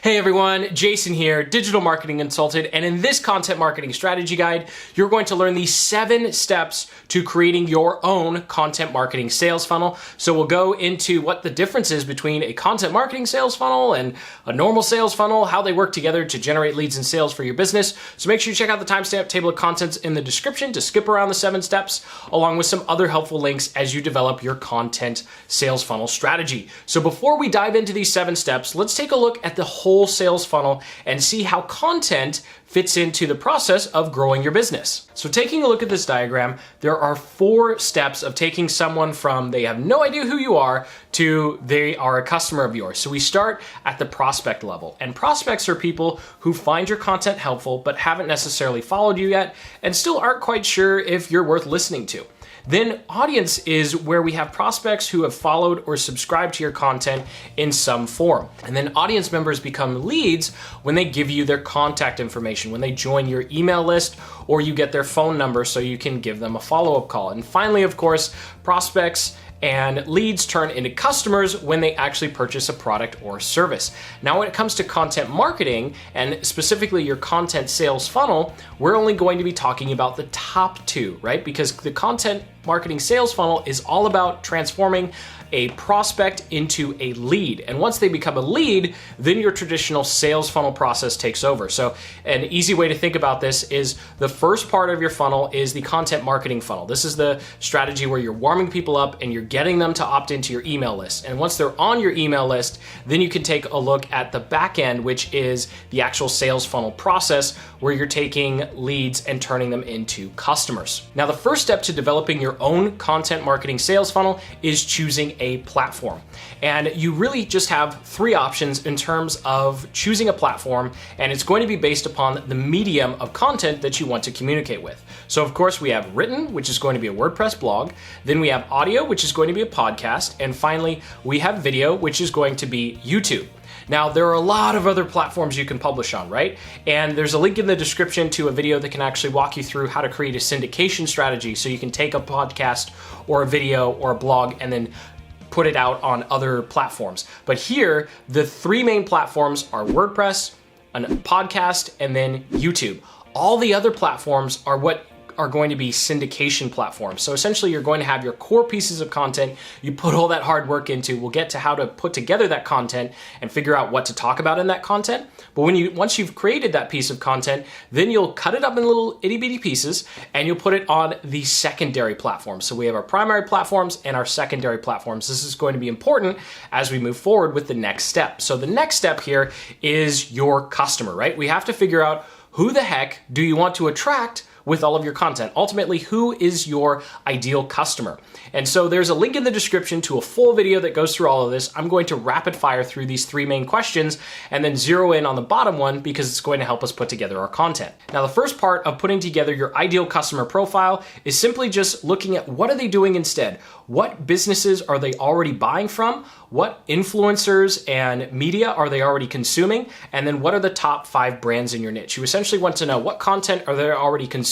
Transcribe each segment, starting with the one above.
Hey everyone, Jason here, digital marketing consultant, and in this content marketing strategy guide, you're going to learn the 7 steps to creating your own content marketing sales funnel. So we'll go into what the difference is between a content marketing sales funnel and a normal sales funnel, how they work together to generate leads and sales for your business. So make sure you check out the timestamp table of contents in the description to skip around the 7 steps, along with some other helpful links as you develop your content sales funnel strategy. So before we dive into these 7 steps, let's take a look at the whole sales funnel and see how content fits into the process of growing your business. So taking a look at this diagram, there are 4 steps of taking someone from they have no idea who you are to they are a customer of yours. So we start at the prospect level, and prospects are people who find your content helpful but haven't necessarily followed you yet and still aren't quite sure if you're worth listening to. Then audience is where we have prospects who have followed or subscribed to your content in some form. And then audience members become leads when they give you their contact information, when they join your email list, or you get their phone number so you can give them a follow-up call. And finally, of course, prospects and leads turn into customers when they actually purchase a product or service. Now, when it comes to content marketing and specifically your content sales funnel, we're only going to be talking about the top 2, right? Because the content marketing sales funnel is all about transforming a prospect into a lead. And once they become a lead, then your traditional sales funnel process takes over. So an easy way to think about this is the first part of your funnel is the content marketing funnel. This is the strategy where you're warming people up and you're getting them to opt into your email list. And once they're on your email list, then you can take a look at the back end, which is the actual sales funnel process where you're taking leads and turning them into customers. Now, the first step to developing your own content marketing sales funnel is choosing a platform. And you really just have 3 options in terms of choosing a platform, and it's going to be based upon the medium of content that you want to communicate with. So of course we have written, which is going to be a WordPress blog, then we have audio, which is going to be a podcast, and finally we have video, which is going to be YouTube. Now, there are a lot of other platforms you can publish on, right? And there's a link in the description to a video that can actually walk you through how to create a syndication strategy so you can take a podcast or a video or a blog and then put it out on other platforms. But here, the 3 main platforms are WordPress, a podcast, and then YouTube. All the other platforms are what are going to be syndication platforms. So essentially you're going to have your core pieces of content you put all that hard work into. We'll get to how to put together that content and figure out what to talk about in that content. But once you've created that piece of content, then you'll cut it up in little itty bitty pieces and you'll put it on the secondary platforms. So we have our primary platforms and our secondary platforms. This is going to be important as we move forward with the next step. So the next step here is your customer, right? We have to figure out who the heck do you want to attract with all of your content. Ultimately, who is your ideal customer? And so there's a link in the description to a full video that goes through all of this. I'm going to rapid fire through these 3 main questions and then zero in on the bottom one because it's going to help us put together our content. Now, the first part of putting together your ideal customer profile is simply just looking at what are they doing instead? What businesses are they already buying from? What influencers and media are they already consuming? And then what are the top 5 brands in your niche? You essentially want to know what content are they already consuming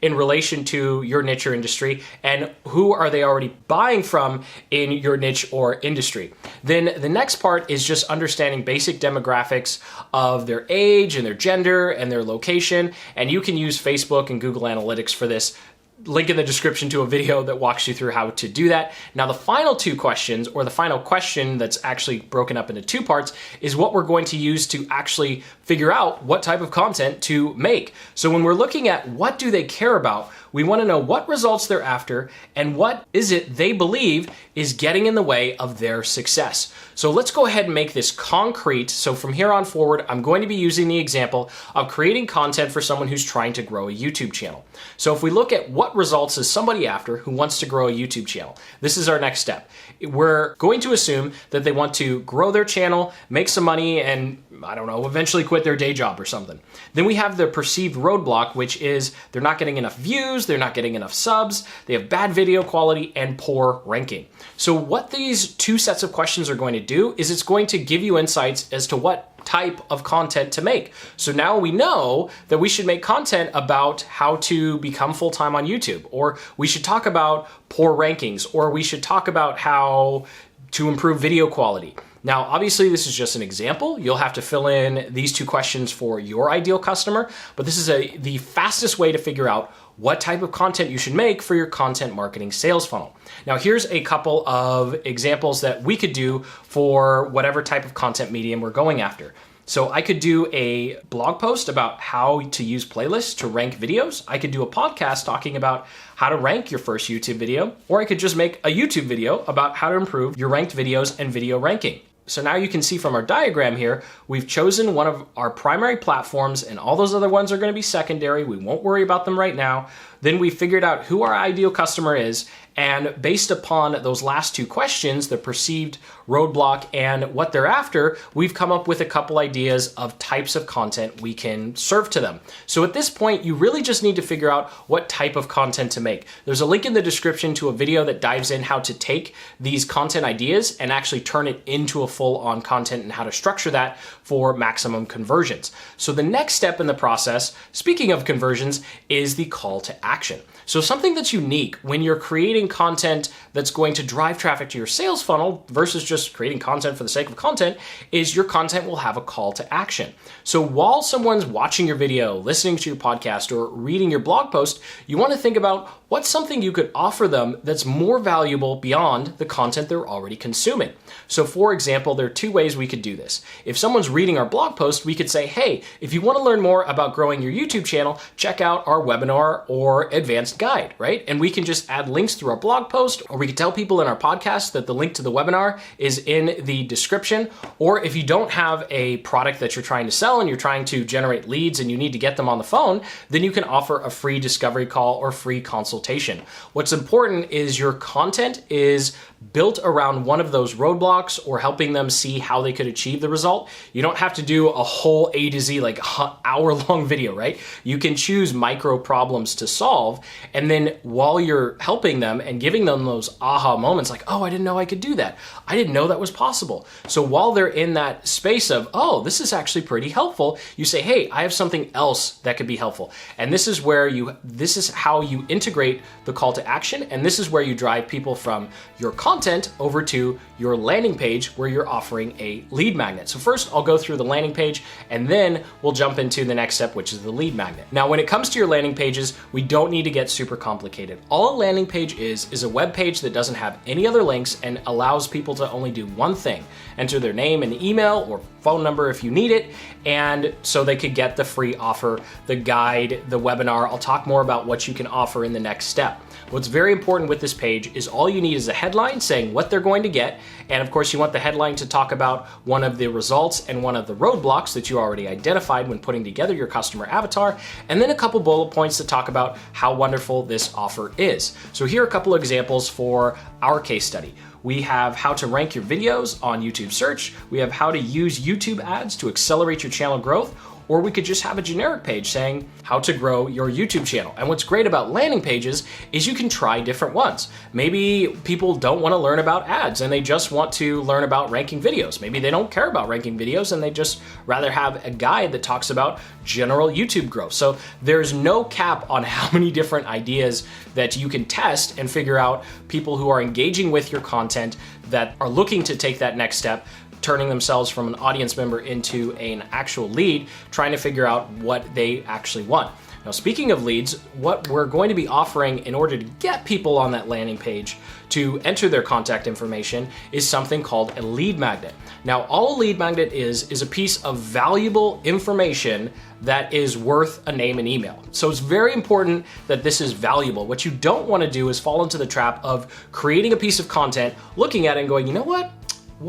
in relation to your niche or industry, and who are they already buying from in your niche or industry. Then the next part is just understanding basic demographics of their age and their gender and their location. And you can use Facebook and Google Analytics for this. Link in the description to a video that walks you through how to do that. Now, the final 2 questions, or the final question that's actually broken up into 2 parts, is what we're going to use to actually figure out what type of content to make. So when we're looking at what do they care about, we want to know what results they're after and what is it they believe is getting in the way of their success. So let's go ahead and make this concrete. So from here on forward, I'm going to be using the example of creating content for someone who's trying to grow a YouTube channel. So if we look at what results is somebody after who wants to grow a YouTube channel, this is our next step. We're going to assume that they want to grow their channel, make some money, and I don't know, eventually quit their day job or something. Then we have the perceived roadblock, which is they're not getting enough views, they're not getting enough subs, they have bad video quality and poor ranking. So what these 2 sets of questions are going to do is it's going to give you insights as to what type of content to make. So now we know that we should make content about how to become full-time on YouTube, or we should talk about poor rankings, or we should talk about how to improve video quality. Now, obviously this is just an example. You'll have to fill in these 2 questions for your ideal customer, but this is the fastest way to figure out what type of content you should make for your content marketing sales funnel. Now, here's a couple of examples that we could do for whatever type of content medium we're going after. So I could do a blog post about how to use playlists to rank videos. I could do a podcast talking about how to rank your first YouTube video, or I could just make a YouTube video about how to improve your ranked videos and video ranking. So now you can see from our diagram here, we've chosen one of our primary platforms and all those other ones are going to be secondary. We won't worry about them right now. Then we figured out who our ideal customer is, and based upon those last 2 questions, the perceived roadblock and what they're after, we've come up with a couple ideas of types of content we can serve to them. So at this point, you really just need to figure out what type of content to make. There's a link in the description to a video that dives in how to take these content ideas and actually turn it into a full-on content and how to structure that for maximum conversions. So the next step in the process, speaking of conversions, is the call to action. So something that's unique when you're creating content that's going to drive traffic to your sales funnel versus just creating content for the sake of content is your content will have a call to action. So while someone's watching your video, listening to your podcast, or reading your blog post, you want to think about what's something you could offer them that's more valuable beyond the content they're already consuming. So for example, there are 2 ways we could do this. If someone's reading our blog post, we could say, hey, if you want to learn more about growing your YouTube channel, check out our webinar or advanced guide, right? And we can just add links through our blog post, or we could tell people in our podcast that the link to the webinar is in the description. Or if you don't have a product that you're trying to sell and you're trying to generate leads and you need to get them on the phone, then you can offer a free discovery call or free consultation. What's important is your content is built around one of those roadblocks or helping them see how they could achieve the result. You don't have to do a whole A to Z, like hour-long video, right? You can choose micro problems to solve, and then while you're helping them and giving them those aha moments like, oh, I didn't know I could do that. I didn't know that was possible. So while they're in that space of, oh, this is actually pretty helpful, you say, hey, I have something else that could be helpful. And this is how you integrate the call to action, and this is where you drive people from your content over to your landing page where you're offering a lead magnet. So first I'll go through the landing page and then we'll jump into the next step, which is the lead magnet. Now, when it comes to your landing pages, we don't need to get super complicated. All a landing page is a web page that doesn't have any other links and allows people to only do one thing: enter their name and email or phone number if you need it, and so they could get the free offer, the guide, the webinar. I'll talk more about what you can offer in the next step. What's very important with this page is all you need is a headline saying what they're going to get, and of course you want the headline to talk about one of the results and one of the roadblocks that you already identified when putting together your customer avatar, and then a couple bullet points to talk about how wonderful this offer is. So here are a couple of examples for our case study. We have how to rank your videos on YouTube search. We have how to use YouTube ads to accelerate your channel growth. Or we could just have a generic page saying how to grow your YouTube channel. And what's great about landing pages is you can try different ones. Maybe people don't want to learn about ads and they just want to learn about ranking videos. Maybe they don't care about ranking videos and they just rather have a guide that talks about general YouTube growth. So there's no cap on how many different ideas that you can test and figure out people who are engaging with your content that are looking to take that next step, turning themselves from an audience member into an actual lead, trying to figure out what they actually want. Now, speaking of leads, what we're going to be offering in order to get people on that landing page to enter their contact information is something called a lead magnet. Now, all a lead magnet is a piece of valuable information that is worth a name and email. So it's very important that this is valuable. What you don't want to do is fall into the trap of creating a piece of content, looking at it and going, you know what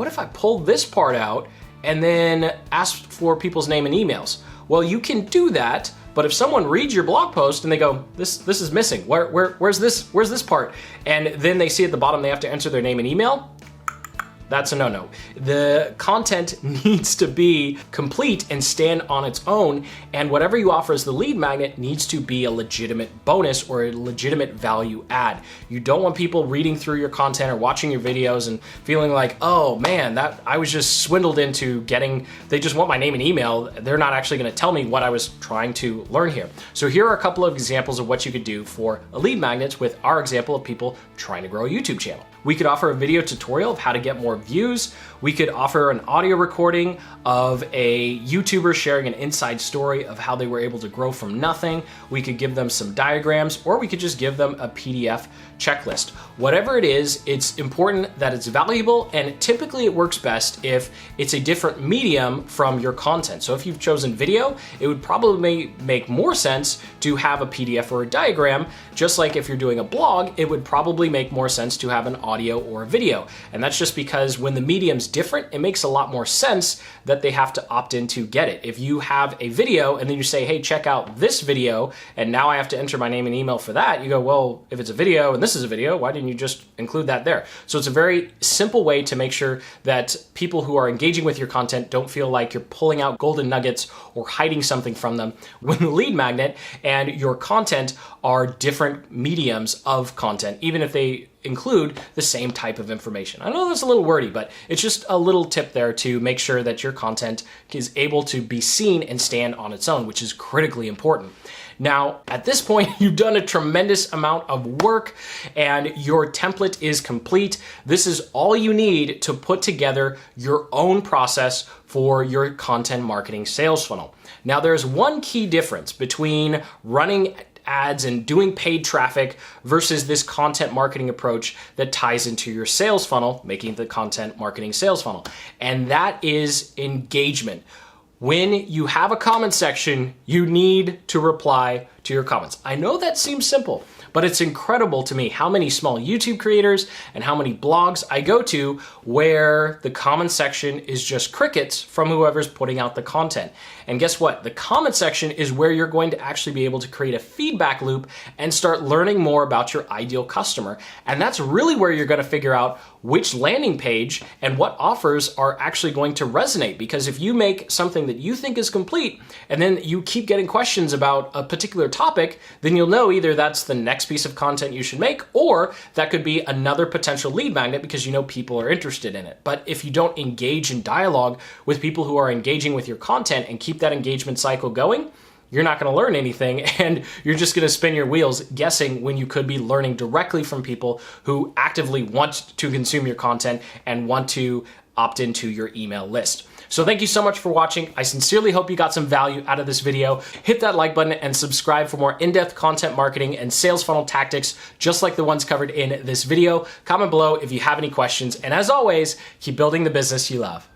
if I pulled this part out and then asked for people's name and emails? Well, you can do that, but if someone reads your blog post and they go, this is missing, where's this part? And then they see at the bottom they have to enter their name and email, that's a no-no. The content needs to be complete and stand on its own, and whatever you offer as the lead magnet needs to be a legitimate bonus or a legitimate value add. You don't want people reading through your content or watching your videos and feeling like, oh man, that I was just swindled into getting, they just want my name and email. They're not actually gonna tell me what I was trying to learn here. So here are a couple of examples of what you could do for a lead magnet with our example of people trying to grow a YouTube channel. We could offer a video tutorial of how to get more views. We could offer an audio recording of a YouTuber sharing an inside story of how they were able to grow from nothing. We could give them some diagrams, or we could just give them a PDF checklist. Whatever it is, it's important that it's valuable, and typically it works best if it's a different medium from your content. So if you've chosen video, it would probably make more sense to have a PDF or a diagram. Just like if you're doing a blog, it would probably make more sense to have an audio or a video. And that's just because when the medium's different, it makes a lot more sense that they have to opt in to get it. If you have a video and then you say, hey, check out this video, and now I have to enter my name and email for that, you go, well, if it's a video and this is a video, why didn't you just include that there? So it's a very simple way to make sure that people who are engaging with your content don't feel like you're pulling out golden nuggets or hiding something from them when the lead magnet and your content are different mediums of content, even if they include the same type of information. I know that's a little wordy, but it's just a little tip there to make sure that your content is able to be seen and stand on its own, which is critically important. Now, at this point, you've done a tremendous amount of work and your template is complete. This is all you need to put together your own process for your content marketing sales funnel. Now, there's one key difference between running ads and doing paid traffic versus this content marketing approach that ties into your sales funnel, making the content marketing sales funnel. And that is engagement. When you have a comment section, you need to reply to your comments. I know that seems simple, but it's incredible to me how many small YouTube creators and how many blogs I go to where the comment section is just crickets from whoever's putting out the content. And guess what? The comment section is where you're going to actually be able to create a feedback loop and start learning more about your ideal customer. And that's really where you're going to figure out which landing page and what offers are actually going to resonate. Because if you make something that you think is complete and then you keep getting questions about a particular topic, then you'll know either that's the next piece of content you should make, or that could be another potential lead magnet because you know people are interested in it. But if you don't engage in dialogue with people who are engaging with your content and keep that engagement cycle going, you're not going to learn anything, and you're just going to spin your wheels guessing when you could be learning directly from people who actively want to consume your content and want to opt into your email list. So thank you so much for watching. I sincerely hope you got some value out of this video. Hit that like button and subscribe for more in-depth content marketing and sales funnel tactics, just like the ones covered in this video. Comment below if you have any questions. And as always, keep building the business you love.